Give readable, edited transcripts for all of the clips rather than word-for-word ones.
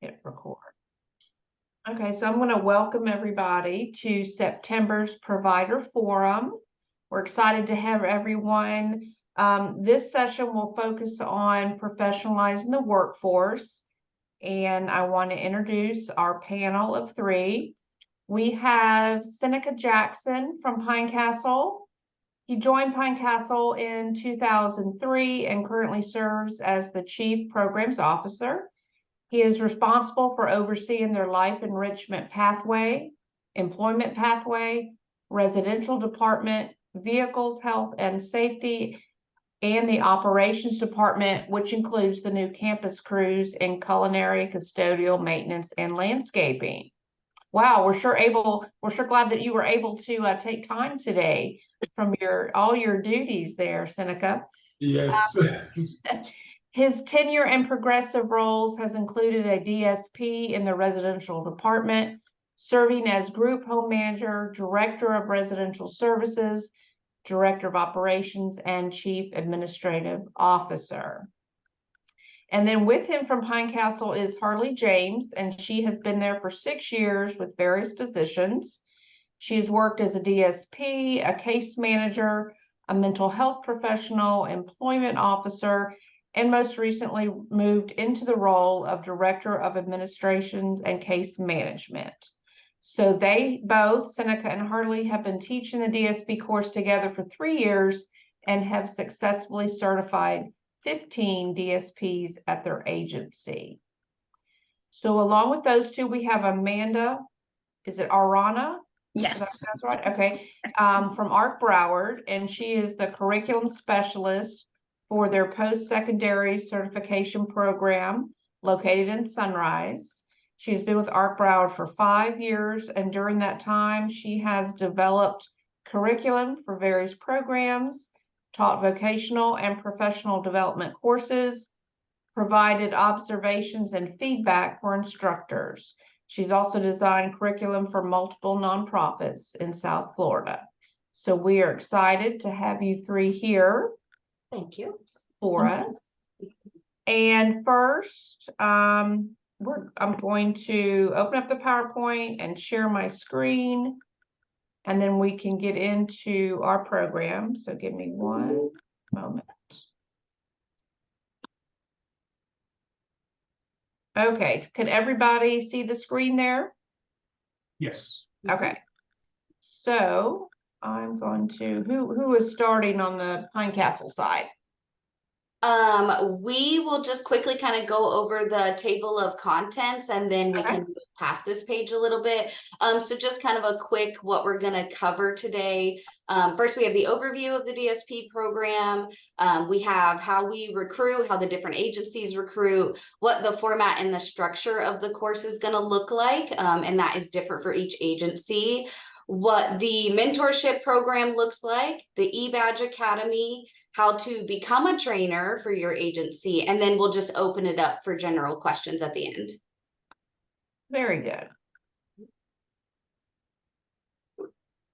hit record. Okay, so I'm going to welcome everybody to September's Provider Forum. We're excited to have everyone. This session will focus on professionalizing the workforce, and I want to introduce our panel of three. We have Seneca Jackson from Pine Castle. He joined Pine Castle in 2003 and currently serves as the Chief Programs Officer. He is responsible for overseeing their life enrichment pathway, employment pathway, residential department, vehicles, health and safety, and the operations department, which includes the new campus crews in culinary, custodial, maintenance, and landscaping. Wow, we're sure glad that you were able to take time today from all your duties there, Seneca. Yes. His tenure and progressive roles has included a DSP in the residential department, serving as group home manager, director of residential services, director of operations, and chief administrative officer. And then with him from Pine Castle is Harley James, and she has been there for 6 years with various positions. She's worked as a DSP, a case manager, a mental health professional, employment officer, and most recently moved into the role of Director of Administrations and Case Management. So they both, Seneca and Harley, have been teaching the DSP course together for 3 years and have successfully certified 15 DSPs at their agency. So along with those two, we have Amanda, is it Arana? Yes. That's right, okay, from Ark Broward, and she is the curriculum specialist for their post-secondary certification program located in Sunrise. She's been with Ark Broward for 5 years, and during that time, she has developed curriculum for various programs, taught vocational and professional development courses, provided observations and feedback for instructors. She's also designed curriculum for multiple nonprofits in South Florida. So we are excited to have you three here. Thank you. For us. And first, I'm going to open up the PowerPoint and share my screen, and then we can get into our program. So give me one moment. Okay, can everybody see the screen there? Yes. Okay. So I'm going to, who is starting on the Pine Castle side? We will just quickly kind of go over the table of contents, and then we can move past this page a little bit. So just kind of a quick what we're going to cover today. First, we have the overview of the DSP program. We have how we recruit, how the different agencies recruit, what the format and the structure of the course is going to look like, and that is different for each agency. What the mentorship program looks like, the eBadge Academy, how to become a trainer for your agency, and then we'll just open it up for general questions at the end. Very good.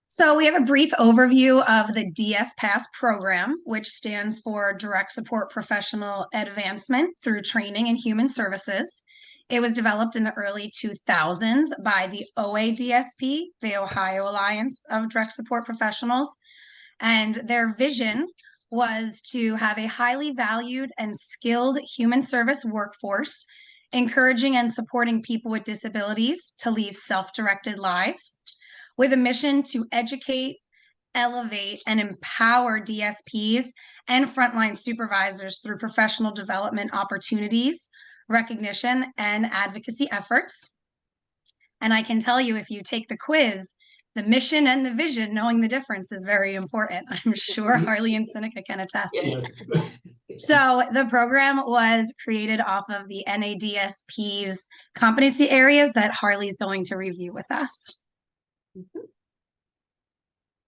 So we have a brief overview of the DSPs program, which stands for Direct Support Professional Advancement through Training in Human Services. It was developed in the early 2000s by the OADSP, the Ohio Alliance of Direct Support Professionals, and their vision was to have a highly valued and skilled human service workforce, encouraging and supporting people with disabilities to lead self-directed lives, with a mission to educate, elevate, and empower DSPs and frontline supervisors through professional development opportunities, recognition, and advocacy efforts. And I can tell you, if you take the quiz, the mission and the vision, knowing the difference is very important. I'm sure Harley and Seneca can attest. Yes. So the program was created off of the NADSP's competency areas that Harley's going to review with us.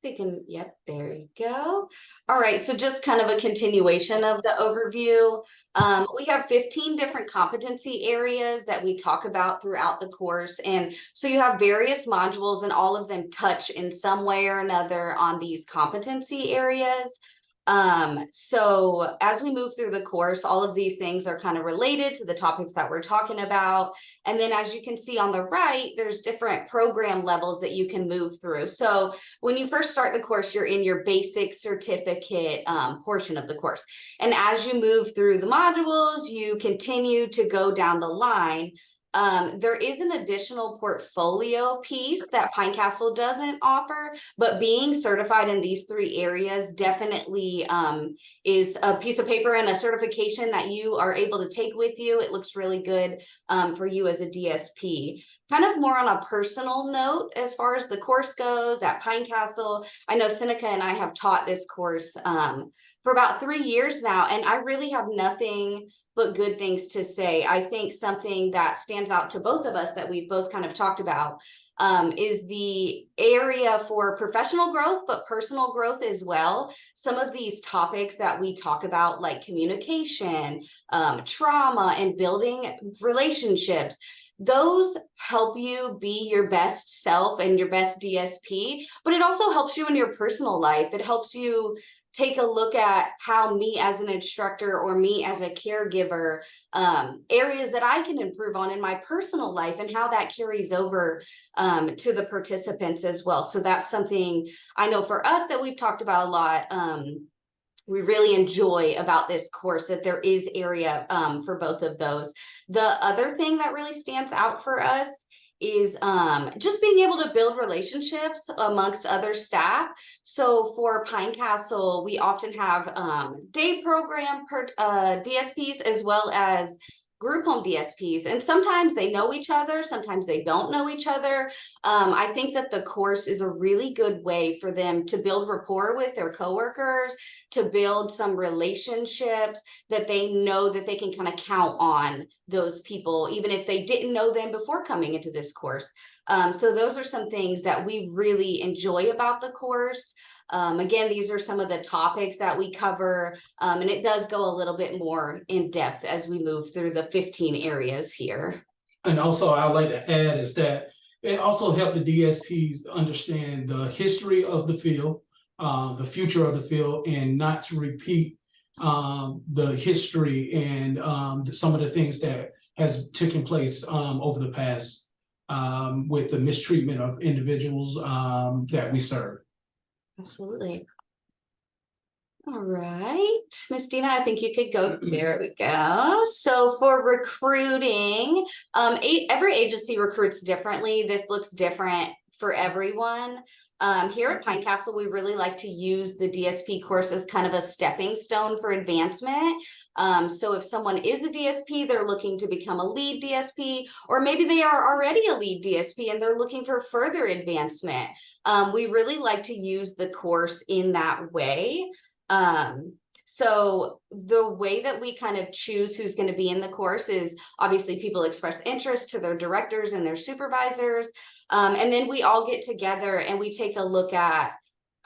So you can, yep, there you go. All right, so just kind of a continuation of the overview. We have 15 different competency areas that we talk about throughout the course. And so you have various modules, and all of them touch in some way or another on these competency areas. So as we move through the course, all of these things are kind of related to the topics that we're talking about. And then as you can see on the right, there's different program levels that you can move through. So when you first start the course, you're in your basic certificate portion of the course. And as you move through the modules, you continue to go down the line. There is an additional portfolio piece that Pine Castle doesn't offer, but being certified in these 3 areas definitely is a piece of paper and a certification that you are able to take with you. It looks really good for you as a DSP. Kind of more on a personal note, as far as the course goes at Pine Castle, I know Seneca and I have taught this course for about 3 years now, and I really have nothing but good things to say. I think something that stands out to both of us that we've both kind of talked about is the area for professional growth, but personal growth as well. Some of these topics that we talk about, like communication, trauma, and building relationships, those help you be your best self and your best DSP, but it also helps you in your personal life. It helps you take a look at how me as an instructor or me as a caregiver, areas that I can improve on in my personal life and how that carries over to the participants as well. So that's something I know for us that we've talked about a lot. We really enjoy about this course that there is area for both of those. The other thing that really stands out for us is just being able to build relationships amongst other staff. So for Pine Castle, we often have day program DSPs as well as group home DSPs, and sometimes they know each other, sometimes they don't know each other. I think that the course is a really good way for them to build rapport with their coworkers, to build some relationships that they know that they can kind of count on those people, even if they didn't know them before coming into this course. So those are some things that we really enjoy about the course. Again, these are some of the topics that we cover, and it does go a little bit more in depth as we move through the 15 areas here. And also I'd like to add is that it also helped the DSPs understand the history of the field, the future of the field, and not to repeat the history and some of the things that has taken place over the past with the mistreatment of individuals that we serve. Absolutely. All right, Miss Dina, I think you could go. There we go. So for recruiting, every agency recruits differently. This looks different for everyone. Here at Pine Castle, we really like to use the DSP course as kind of a stepping stone for advancement. So if someone is a DSP, they're looking to become a lead DSP, or maybe they are already a lead DSP and they're looking for further advancement. We really like to use the course in that way. So the way that we kind of choose who's going to be in the course is obviously people express interest to their directors and their supervisors. And then we all get together and we take a look at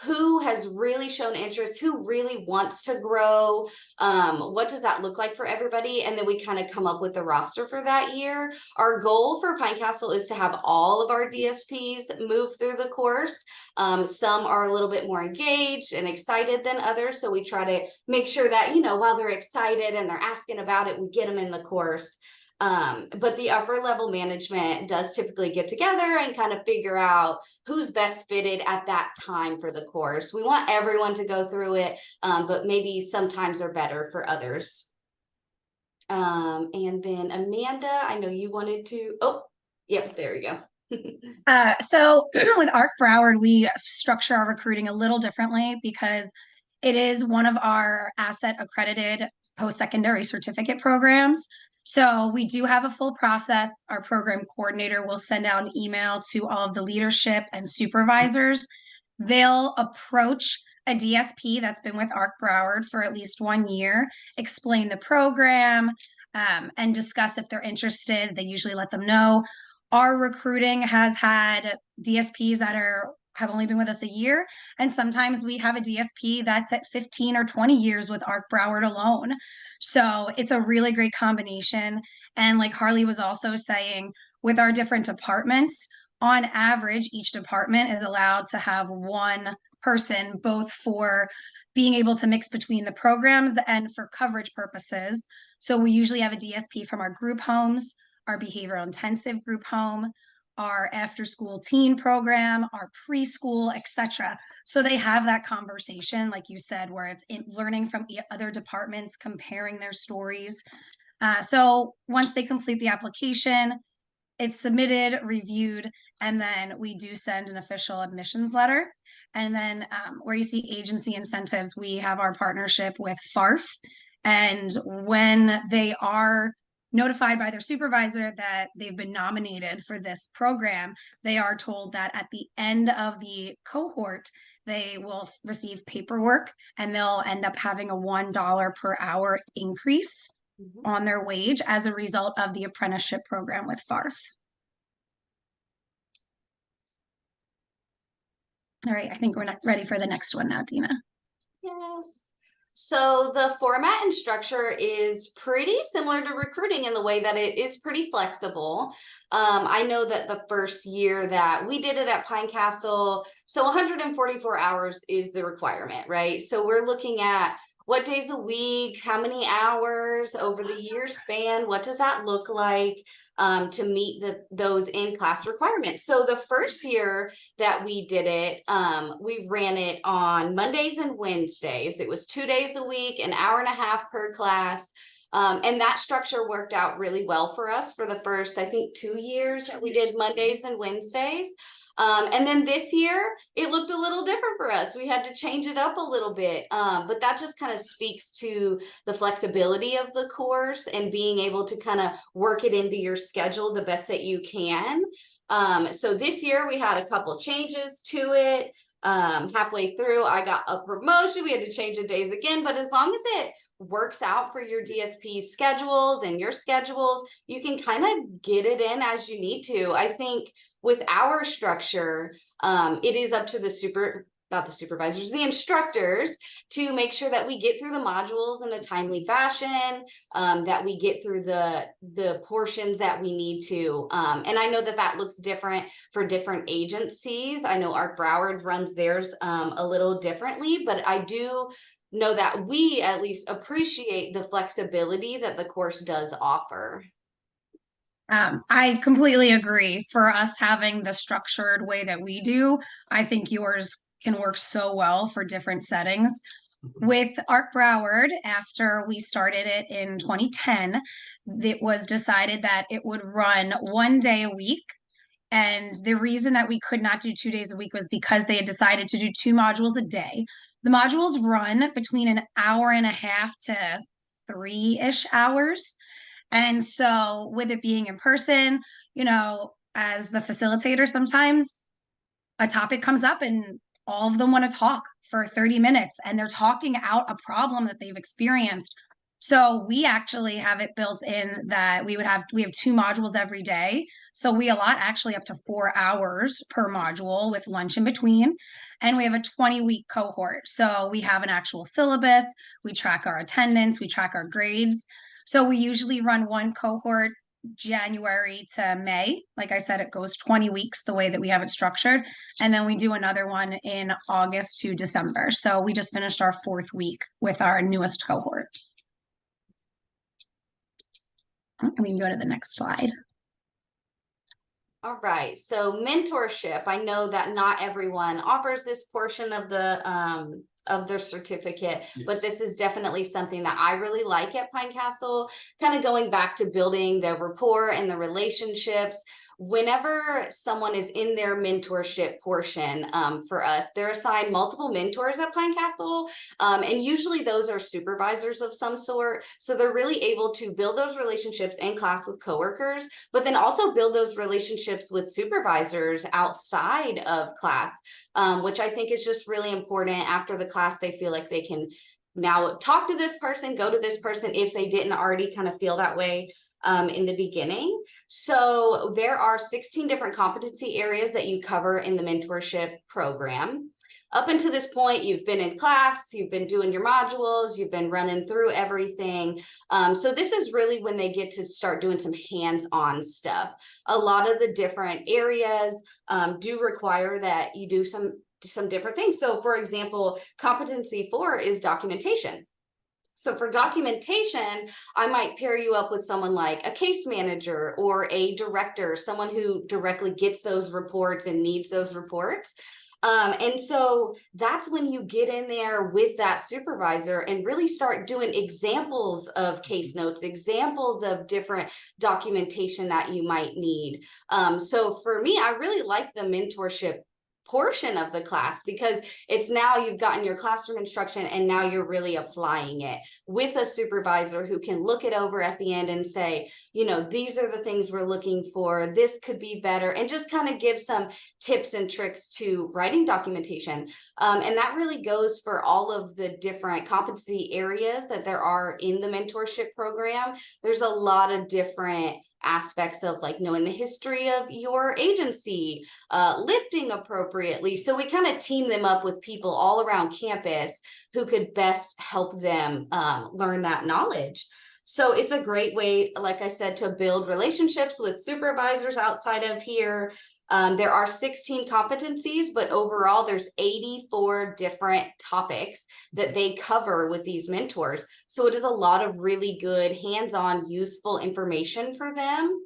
who has really shown interest, who really wants to grow, what does that look like for everybody? And then we kind of come up with the roster for that year. Our goal for Pine Castle is to have all of our DSPs move through the course. Some are a little bit more engaged and excited than others. So we try to make sure that, you know, while they're excited and they're asking about it, we get them in the course. But the upper level management does typically get together and kind of figure out who's best fitted at that time for the course. We want everyone to go through it, but maybe sometimes are better for others. And then Amanda, I know you wanted to, oh, yep, there you go. So with ARC Broward, we structure our recruiting a little differently because it is one of our asset accredited post-secondary certificate programs. So we do have a full process. Our program coordinator will send out an email to all of the leadership and supervisors. They'll approach a DSP that's been with ARC Broward for at least 1 year, explain the program, and discuss if they're interested. They usually let them know. Our recruiting has had DSPs that have only been with us a year, and sometimes we have a DSP that's at 15 or 20 years with ARC Broward alone. So it's a really great combination. And like Harley was also saying, with our different departments, on average, each department is allowed to have one person, both for being able to mix between the programs and for coverage purposes. So we usually have a DSP from our group homes, our behavioral intensive group home, our after school teen program, our preschool, etc. So they have that conversation, like you said, where it's learning from other departments, comparing their stories. So once they complete the application, it's submitted, reviewed, and then we do send an official admissions letter. And then where you see agency incentives, we have our partnership with FARF. And when they are notified by their supervisor that they've been nominated for this program, they are told that at the end of the cohort, they will receive paperwork and they'll end up having a $1 per hour increase on their wage as a result of the apprenticeship program with FARF. All right, I think we're not ready for the next one now, Dina. Yes. So the format and structure is pretty similar to recruiting in the way that it is pretty flexible. I know that the first year that we did it at Pine Castle, so 144 hours is the requirement, right? So we're looking at what days a week, how many hours over the year span, what does that look like to meet those in-class requirements. So the first year that we did it, we ran it on Mondays and Wednesdays. It was 2 days a week, an hour and a half per class. And that structure worked out really well for us for the first, I think, 2 years that we did Mondays and Wednesdays. And then this year, it looked a little different for us. We had to change it up a little bit, but that just kind of speaks to the flexibility of the course and being able to kind of work it into your schedule the best that you can. So this year, we had a couple changes to it. Halfway through, I got a promotion. We had to change the days again, but as long as it works out for your DSP schedules and your schedules, you can kind of get it in as you need to. I think with our structure, it is up to the the instructors to make sure that we get through the modules in a timely fashion, that we get through the portions that we need to. And I know that that looks different for different agencies. I know Arc Broward runs theirs a little differently, but I do know that we at least appreciate the flexibility that the course does offer. I completely agree. For us having the structured way that we do, I think yours can work so well for different settings. With Arc Broward, after we started it in 2010, it was decided that it would run 1 day a week. And the reason that we could not do 2 days a week was because they had decided to do 2 modules a day. The modules run between an hour and a half to 3-ish hours. And so with it being in person, you know, as the facilitator, sometimes a topic comes up and all of them want to talk for 30 minutes and they're talking out a problem that they've experienced. So we actually have it built in that we have 2 modules every day. So we allot actually up to 4 hours per module with lunch in between. And we have a 20-week cohort. So we have an actual syllabus, we track our attendance, we track our grades. So we usually run one cohort January to May. Like I said, it goes 20 weeks the way that we have it structured. And then we do another one in August to December. So we just finished our 4th week with our newest cohort. We can go to the next slide. All right, so mentorship. I know that not everyone offers this portion of their certificate, but this is definitely something that I really like at Pine Castle, kind of going back to building the rapport and the relationships. Whenever someone is in their mentorship portion, for us, they're assigned multiple mentors at Pine Castle, and usually those are supervisors of some sort. So they're really able to build those relationships in class with coworkers, but then also build those relationships with supervisors outside of class, which I think is just really important. After the class, they feel like they can now talk to this person, go to this person if they didn't already kind of feel that way in the beginning. So there are 16 different competency areas that you cover in the mentorship program. Up until this point, you've been in class, you've been doing your modules, you've been running through everything. So this is really when they get to start doing some hands-on stuff. A lot of the different areas do require that you do some some different things. So for example, competency 4 is documentation. So for documentation, I might pair you up with someone like a case manager or a director, someone who directly gets those reports and needs those reports. And so that's when you get in there with that supervisor and really start doing examples of case notes, examples of different documentation that you might need. So for me, I really like the mentorship portion of the class, because it's now you've gotten your classroom instruction and now you're really applying it with a supervisor who can look it over at the end and say, you know, these are the things we're looking for, this could be better, and just kind of give some tips and tricks to writing documentation. And that really goes for all of the different competency areas that there are in the mentorship program. There's a lot of different aspects of like knowing the history of your agency, lifting appropriately. So we kind of team them up with people all around campus who could best help them learn that knowledge. So it's a great way, like I said, to build relationships with supervisors outside of here. There are 16 competencies, but overall there's 84 different topics that they cover with these mentors. So it is a lot of really good hands-on useful information for them.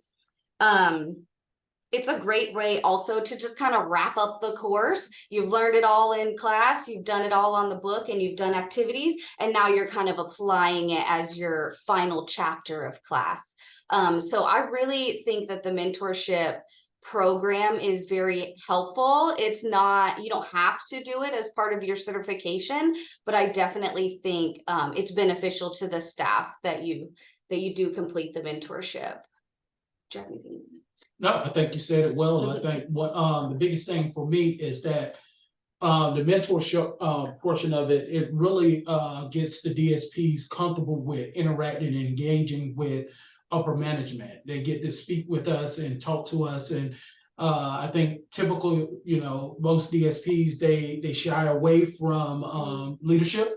It's a great way also to just kind of wrap up the course. You've learned it all in class, you've done it all on the book, and you've done activities, and now you're kind of applying it as your final chapter of class. So I really think that the mentorship program is very helpful. It's not, you don't have to do it as part of your certification, but I definitely think it's beneficial to the staff that you do complete the mentorship. Do you have anything? No, I think you said it well. I think what the biggest thing for me is that the mentorship portion of it, it really gets the DSPs comfortable with interacting and engaging with upper management. They get to speak with us and talk to us. And I think typical, you know, most DSPs, they shy away from leadership.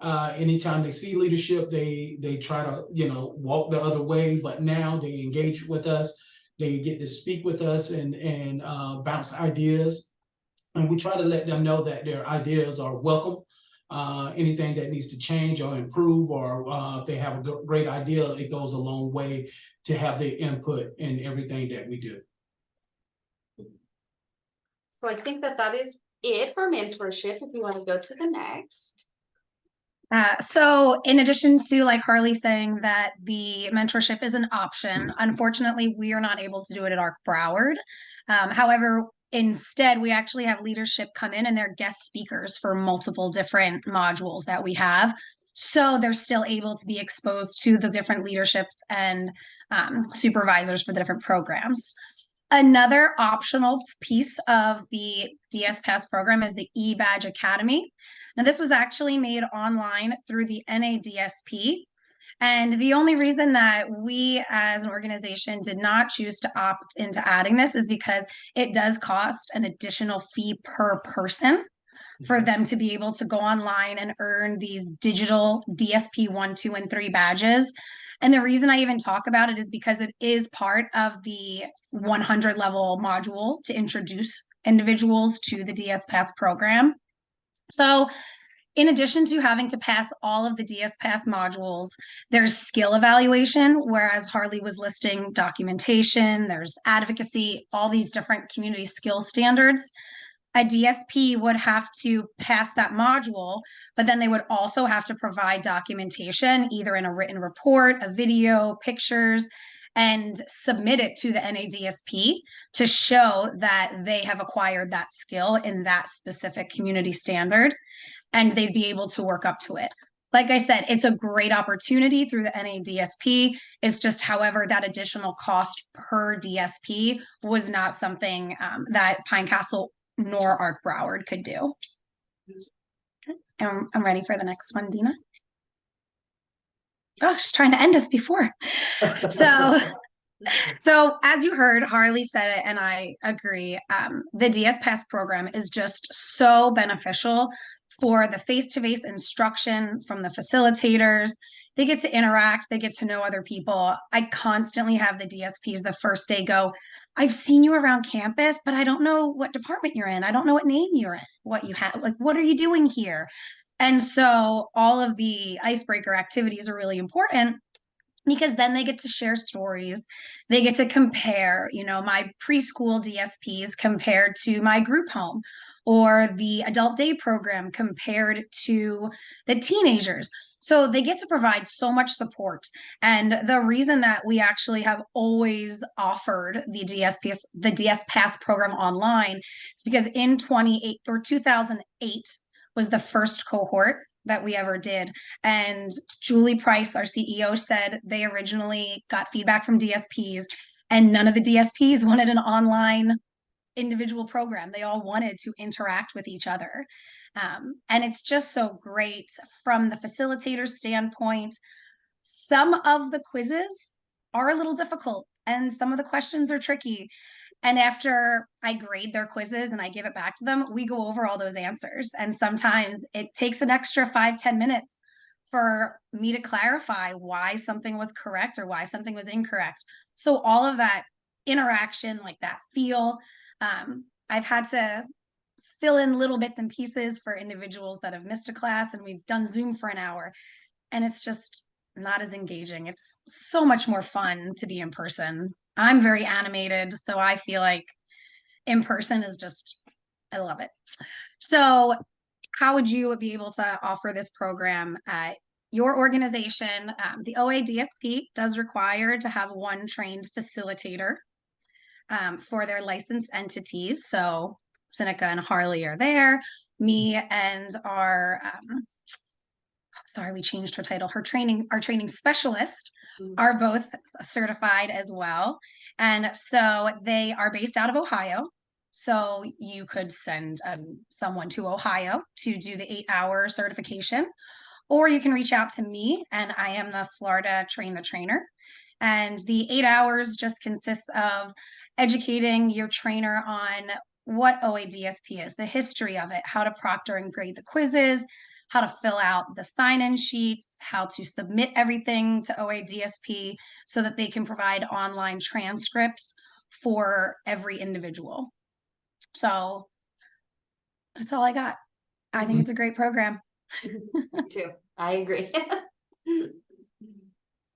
Anytime they see leadership, they try to, you know, walk the other way, but now they engage with us. They get to speak with us and bounce ideas. And we try to let them know that their ideas are welcome. Anything that needs to change or improve, or if they have a great idea, it goes a long way to have their input in everything that we do. So I think that is it for mentorship. If you want to go to the next. So in addition to like Harley saying that the mentorship is an option, unfortunately, we are not able to do it at Arc Broward. However, instead, we actually have leadership come in and they're guest speakers for multiple different modules that we have. So they're still able to be exposed to the different leaderships and supervisors for the different programs. Another optional piece of the DSPass program is the eBadge Academy. Now, this was actually made online through the NADSP. And the only reason that we as an organization did not choose to opt into adding this is because it does cost an additional fee per person for them to be able to go online and earn these digital DSP 1, 2, and 3 badges. And the reason I even talk about it is because it is part of the 100 level module to introduce individuals to the DSPass program. So in addition to having to pass all of the DSPass modules, there's skill evaluation, whereas Harley was listing documentation, there's advocacy, all these different community skill standards. A DSP would have to pass that module, but then they would also have to provide documentation, either in a written report, a video, pictures, and submit it to the NADSP to show that they have acquired that skill in that specific community standard, and they'd be able to work up to it. Like I said, it's a great opportunity through the NADSP. It's just, however, that additional cost per DSP was not something that Pine Castle nor Arc Broward could do. And I'm ready for the next one, Dina. Oh, she's trying to end us before. So as you heard, Harley said it, and I agree. The DSPass program is just so beneficial for the face-to-face instruction from the facilitators. They get to interact, they get to know other people. I constantly have the DSPs the first day go, I've seen you around campus, but I don't know what department you're in. I don't know what name you're in, what you have, like, what are you doing here? And so all of the icebreaker activities are really important because then they get to share stories. They get to compare, my preschool DSPs compared to my group home, or the adult day program compared to the teenagers. So they get to provide so much support. And the reason that we actually have always offered the DSPass program online is because in 2008 was the first cohort that we ever did. And Julie Price, our CEO, said they originally got feedback from DSPs, and none of the DSPs wanted an online individual program. They all wanted to interact with each other. And it's just so great from the facilitator standpoint. Some of the quizzes are a little difficult and some of the questions are tricky. And after I grade their quizzes and I give it back to them, we go over all those answers. And sometimes it takes an extra 5-10 minutes for me to clarify why something was correct or why something was incorrect. So all of that interaction, like that feel, I've had to fill in little bits and pieces for individuals that have missed a class, and we've done Zoom for an hour, and it's just not as engaging. It's so much more fun to be in person. I'm very animated, so I feel like in person is just, I love it. So how would you be able to offer this program at your organization? The OADSP does require to have one trained facilitator for their licensed entities. So Seneca and Harley are there. Me and our, we changed her title. Our training specialist are both certified as well. And so they are based out of Ohio. So you could send someone to Ohio to do the 8-hour certification, or you can reach out to me, and I am the Florida Train the Trainer. And the 8 hours just consists of educating your trainer on what OADSP is, the history of it, how to proctor and grade the quizzes, how to fill out the sign-in sheets, how to submit everything to OADSP so that they can provide online transcripts for every individual. So that's all I got. I think it's a great program. Me too. I agree.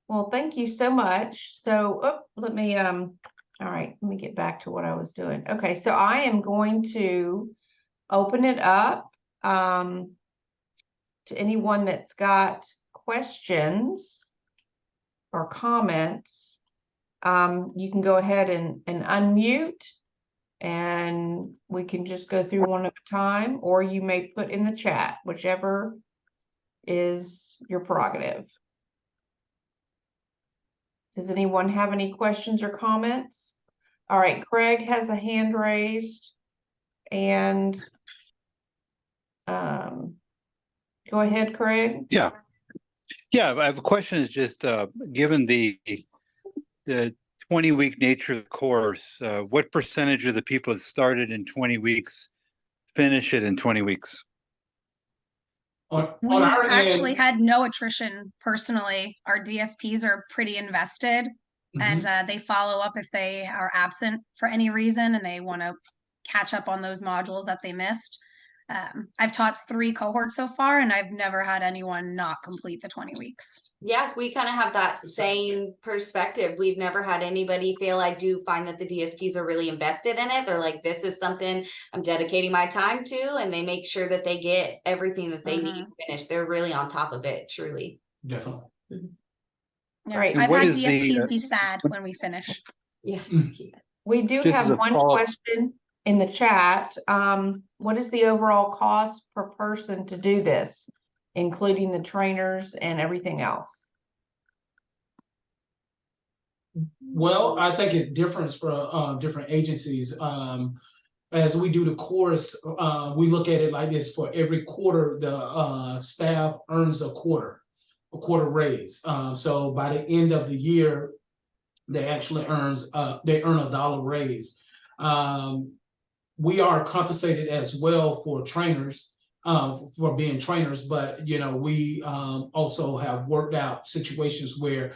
Well, thank you so much. So let me all right, let me get back to what I was doing. Okay, so I am going to open it up to anyone that's got questions or comments. You can go ahead and unmute, and we can just go through one at a time, or you may put in the chat, whichever is your prerogative. Does anyone have any questions or comments? All right, Craig has a hand raised, and go ahead, Craig. Yeah, I have a question. Is just given the 20-week nature of the course, what percentage of the people that started in 20 weeks finish it in 20 weeks? We actually had no attrition personally. Our DSPs are pretty invested, and they follow up if they are absent for any reason and they want to catch up on those modules that they missed. I've taught 3 cohorts so far, and I've never had anyone not complete the 20 weeks. Yeah, we kind of have that same perspective. We've never had anybody fail. I do find that the DSPs are really invested in it. They're like, this is something I'm dedicating my time to, and they make sure that they get everything that they need finished. They're really on top of it, truly. Definitely. Yeah. Great. I've had DSPs be sad when we finish. Yeah. We do have one question in the chat. What is the overall cost per person to do this, including the trainers and everything else? Well, I think it differs for different agencies. As we do the course, we look at it like this: for every quarter, the staff earns a quarter raise. So by the end of the year, they actually earn $1 raise. We are compensated as well for trainers, for being trainers, but we also have worked out situations where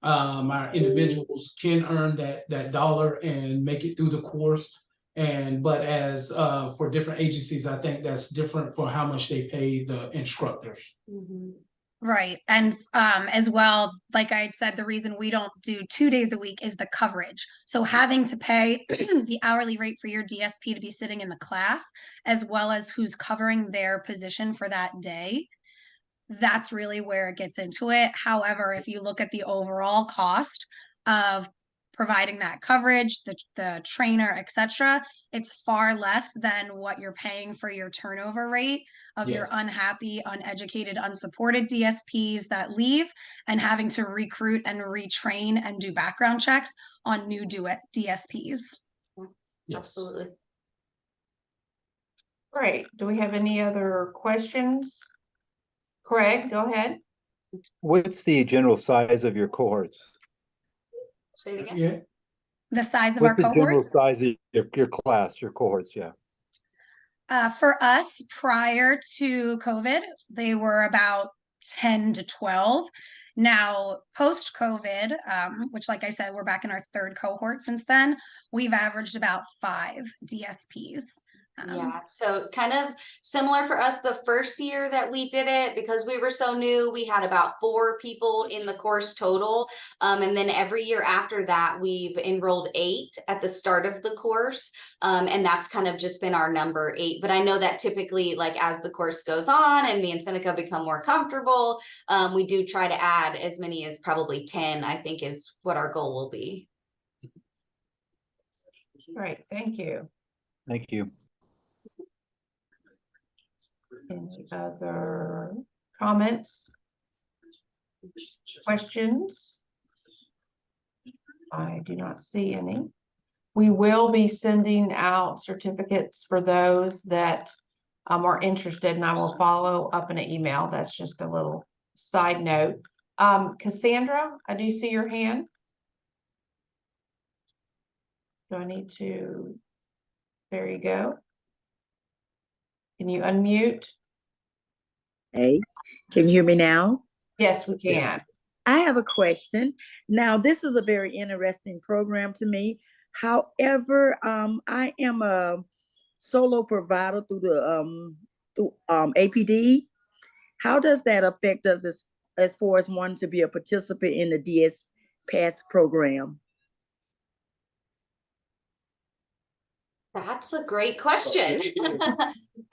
Our individuals can earn that dollar and make it through the course. But as for different agencies, I think that's different for how much they pay the instructors. Mhm. Right. And as well, like I had said, the reason we don't do 2 days a week is the coverage. So having to pay the hourly rate for your DSP to be sitting in the class, as well as who's covering their position for that day, that's really where it gets into it. However, if you look at the overall cost of providing that coverage, the trainer, etc., it's far less than what you're paying for your turnover rate of your Yes. unhappy, uneducated, unsupported DSPs that leave and having to recruit and retrain and do background checks on new DSPs. Yes. Absolutely. Great. Do we have any other questions? Craig, go ahead. What's the general size of your cohorts? Say it again. Yeah. The size of our What's the general cohorts? size of your class, your cohorts? Yeah. For us, prior to COVID, they were about 10 to 12. Now, post COVID, which, like I said, we're back in our third cohort since then, we've averaged about 5 DSPs. Yeah, so kind of similar for us the first year that we did it, because we were so new, we had about 4 people in the course total. And then every year after that, we've enrolled 8 at the start of the course. And that's kind of just been our number 8. But I know that typically, like as the course goes on and me and Seneca become more comfortable, we do try to add as many as probably 10, I think is what our goal will be. Great, thank you. Thank you. Any other comments? Questions? I do not see any. We will be sending out certificates for those that are interested, and I will follow up in an email. That's just a little side note. Cassandra, I do see your hand. Do I need to? There you go. Can you unmute? Hey, can you hear me now? Yes, we can. Yes. I have a question. Now, this is a very interesting program to me. However, I am a solo provider through the APD. How does that affect us as far as wanting to be a participant in the DS Path program? That's a great question.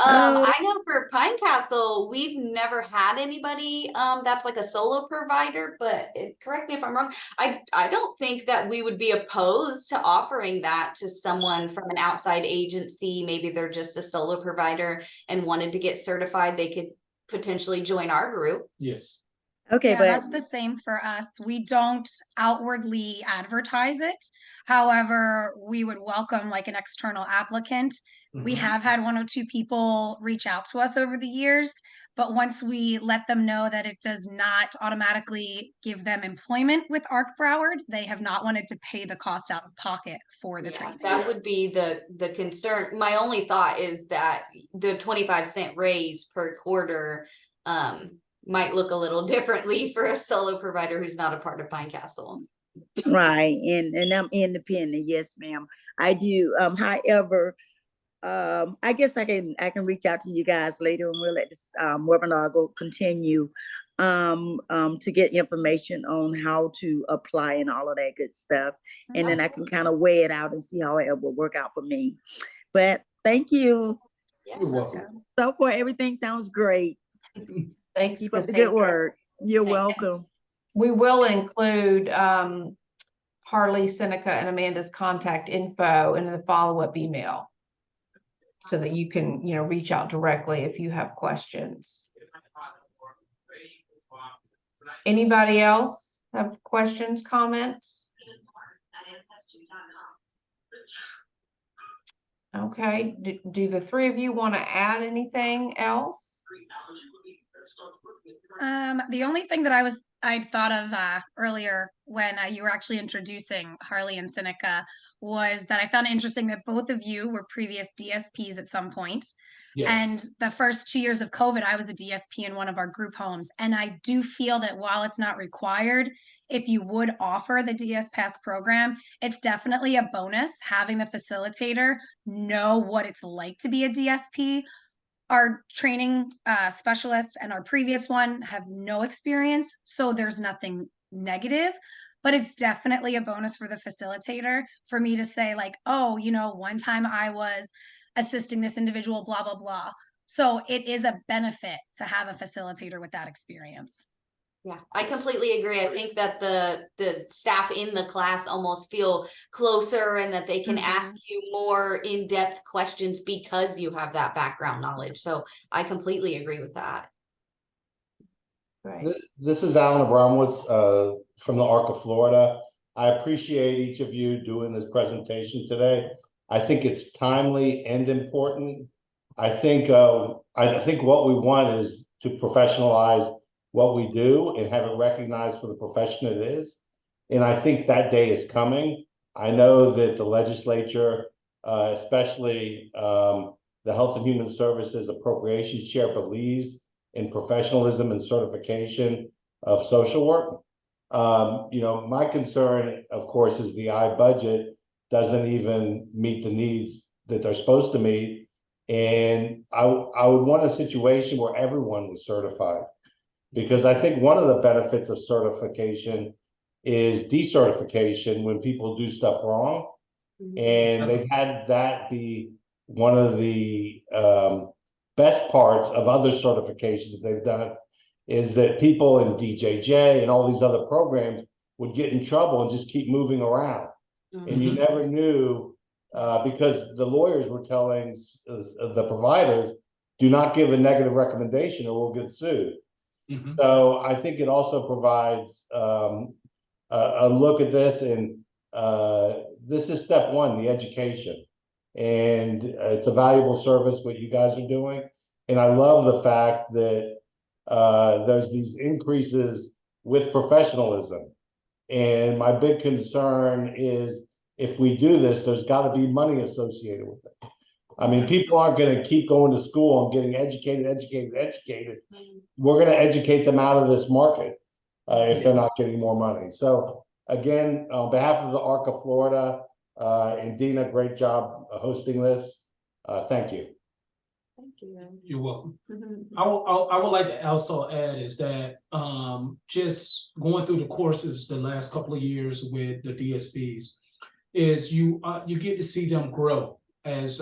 Oh. I know for Pine Castle, we've never had anybody that's like a solo provider, but correct me if I'm wrong. I don't think that we would be opposed to offering that to someone from an outside agency. Maybe they're just a solo provider and wanted to get certified. They could potentially join our group. Yes. Okay, Yeah, but that's the same for us. We don't outwardly advertise it. However, we would welcome like an external applicant. We Mhm. have had 1 or 2 people reach out to us over the years, but once we let them know that it does not automatically give them employment with ARC Broward, they have not wanted to pay the cost out of pocket for the Yeah, training. that would be the concern. My only thought is that the 25-cent raise per quarter might look a little differently for a solo provider who's not a part of Pine Castle. right, and I'm independent. Yes, ma'am. I do. However, I guess I can reach out to you guys later, and we'll let this webinar continue to get information on how to apply and all of that good stuff, and then I can kind of weigh it out and see how it will work out for me. But thank you. Yeah. You're welcome. So far, everything sounds great. Thanks, Keep up the good Cassandra. work. You're Thank you. welcome. We will include Harley, Seneca, and Amanda's contact info in the follow-up email so that you can, reach out directly if you have questions. Anybody else have questions, comments? Okay, do the 3 of you want to add anything else? The only thing that I'd thought of earlier when you were actually introducing Harley and Seneca was that I found it interesting that both of you were previous DSPs at some point. And Yes. the first 2 years of COVID, I was a DSP in one of our group homes. And I do feel that while it's not required, if you would offer the DS Pass program, it's definitely a bonus having the facilitator know what it's like to be a DSP. Our training specialist and our previous one have no experience, so there's nothing negative, but it's definitely a bonus for the facilitator for me to say like, oh, one time I was assisting this individual, blah, blah, blah. So it is a benefit to have a facilitator with that experience. Yeah, I completely agree. I think that the staff in the class almost feel closer and that they can ask you more in-depth questions because you have that background knowledge. So I completely agree with that. Right. This is Alan Abramowitz from the ARC of Florida. I appreciate each of you doing this presentation today. I think it's timely and important. I think what we want is to professionalize what we do and have it recognized for the profession it is. And I think that day is coming. I know that the legislature, especially the Health and Human Services Appropriations Chair, believes in professionalism and certification of social work. My concern, of course, is the I budget doesn't even meet the needs that they're supposed to meet. And I would want a situation where everyone was certified, because I think one of the benefits of certification is decertification when people do stuff wrong. And they've had that be one of the best parts of other certifications they've done, is that people in DJJ and all these other programs would get in trouble and just keep moving around. And you never knew, because the lawyers were telling the providers, do not give a negative recommendation or we'll get sued. So I think it also provides a look at this, and this is step one, the education. And it's a valuable service what you guys are doing. And I love the fact that there's these increases with professionalism. And my big concern is if we do this, there's got to be money associated with it. I mean, people aren't going to keep going to school and getting educated. We're going to educate them out of this market if they're not getting more money. So again, on behalf of the ARC of Florida, and Dina, great job hosting this. Thank you. Thank you. You're welcome. I would like to also add is that just going through the courses the last couple of years with the DSPs is you get to see them grow as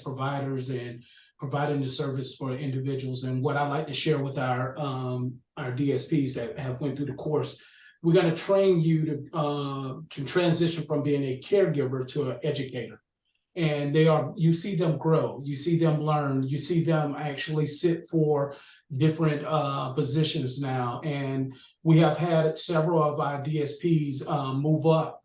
providers and providing the service for individuals. And what I like to share with our DSPs that have went through the course, we're going to train you to transition from being a caregiver to an educator. And you see them grow, you see them learn, you see them actually sit for different positions now. And we have had several of our DSPs move up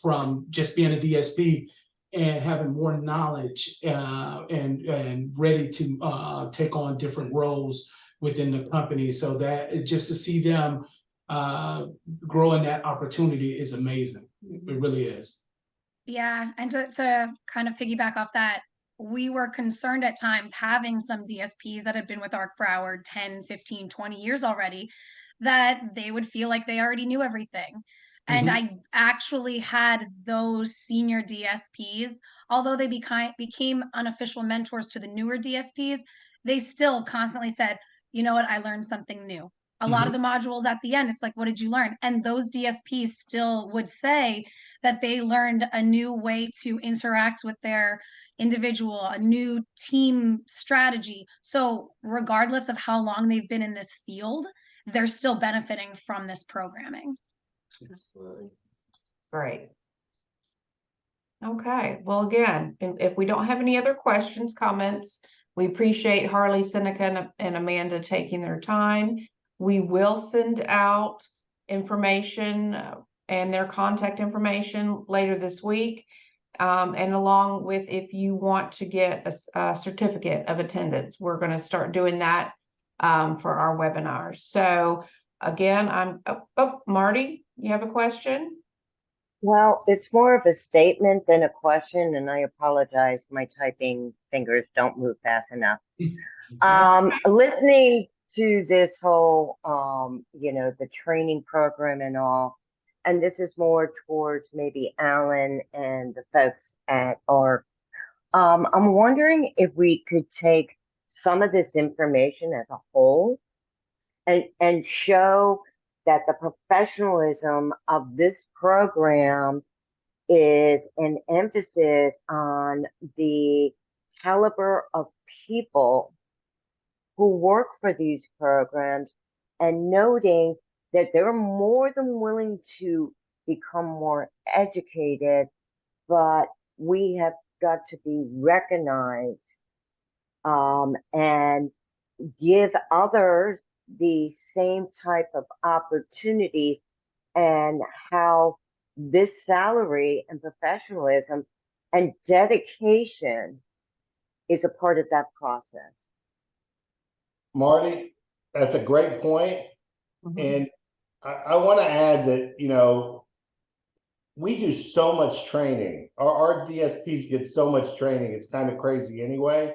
from just being a DSP and having more knowledge and ready to take on different roles within the company. So that just to see them grow in that opportunity is amazing. It really is. Yeah, and to kind of piggyback off that, we were concerned at times having some DSPs that had been with ARC for our 10, 15, 20 years already, that they would feel like they already knew everything. And I actually had those senior DSPs, although they became unofficial mentors to the newer DSPs, they still constantly said, you know what, I learned something new. A lot of the modules at the end, it's like, what did you learn? And those DSPs still would say that they learned a new way to interact with their individual, a new team strategy. So regardless of how long they've been in this field, they're still benefiting from this programming. Absolutely. Great. Okay, well, again, if we don't have any other questions, comments, we appreciate Harley, Seneca, and Amanda taking their time. We will send out information and their contact information later this week. And along with, if you want to get a certificate of attendance, we're going to start doing that for our webinars. So again, Marty, you have a question? Well, it's more of a statement than a question, and I apologize. My typing fingers don't move fast enough. Listening to this whole, the training program and all, and this is more towards maybe Alan and the folks at ARC. I'm wondering if we could take some of this information as a whole and show that the professionalism of this program is an emphasis on the caliber of people who work for these programs, and noting that they're more than willing to become more educated, but we have got to be recognized and give others the same type of opportunities, and how this salary and professionalism and dedication is a part of that process. Marty, that's a great point. And I want to add that, we do so much training. Our DSPs get so much training. It's kind of crazy anyway.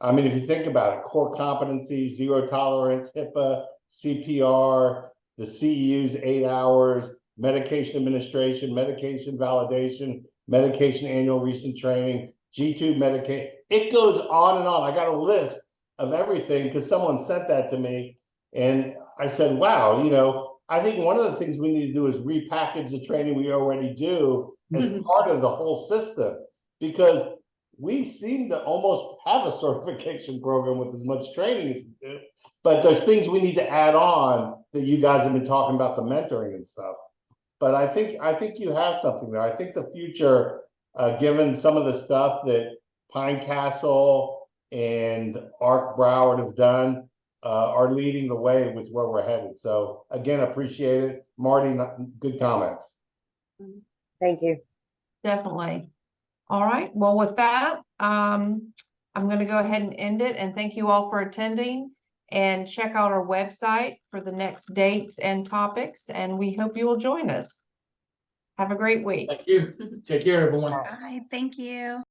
I mean, if you think about it, core competencies, zero tolerance, HIPAA, CPR, the CEUs, 8 hours, medication administration, medication validation, medication annual recent training, G-tube medication. It goes on and on. I got a list of everything because someone sent that to me. And I said, wow, I think one of the things we need to do is repackage the training we already do as part of the whole system, because we seem to almost have a certification program with as much training as we do, but there's things we need to add on that you guys have been talking about, the mentoring and stuff. But I think you have something there. I think the future, given some of the stuff that Pine Castle and Arc Broward have done, are leading the way with where we're headed. So again, appreciate it. Marty, good comments. Thank you. Definitely. All right. Well, with that, I'm going to go ahead and end it. And thank you all for attending, and check out our website for the next dates and topics. And we hope you will join us. Have a great week. Thank you. Take care, everyone. Bye. Thank you.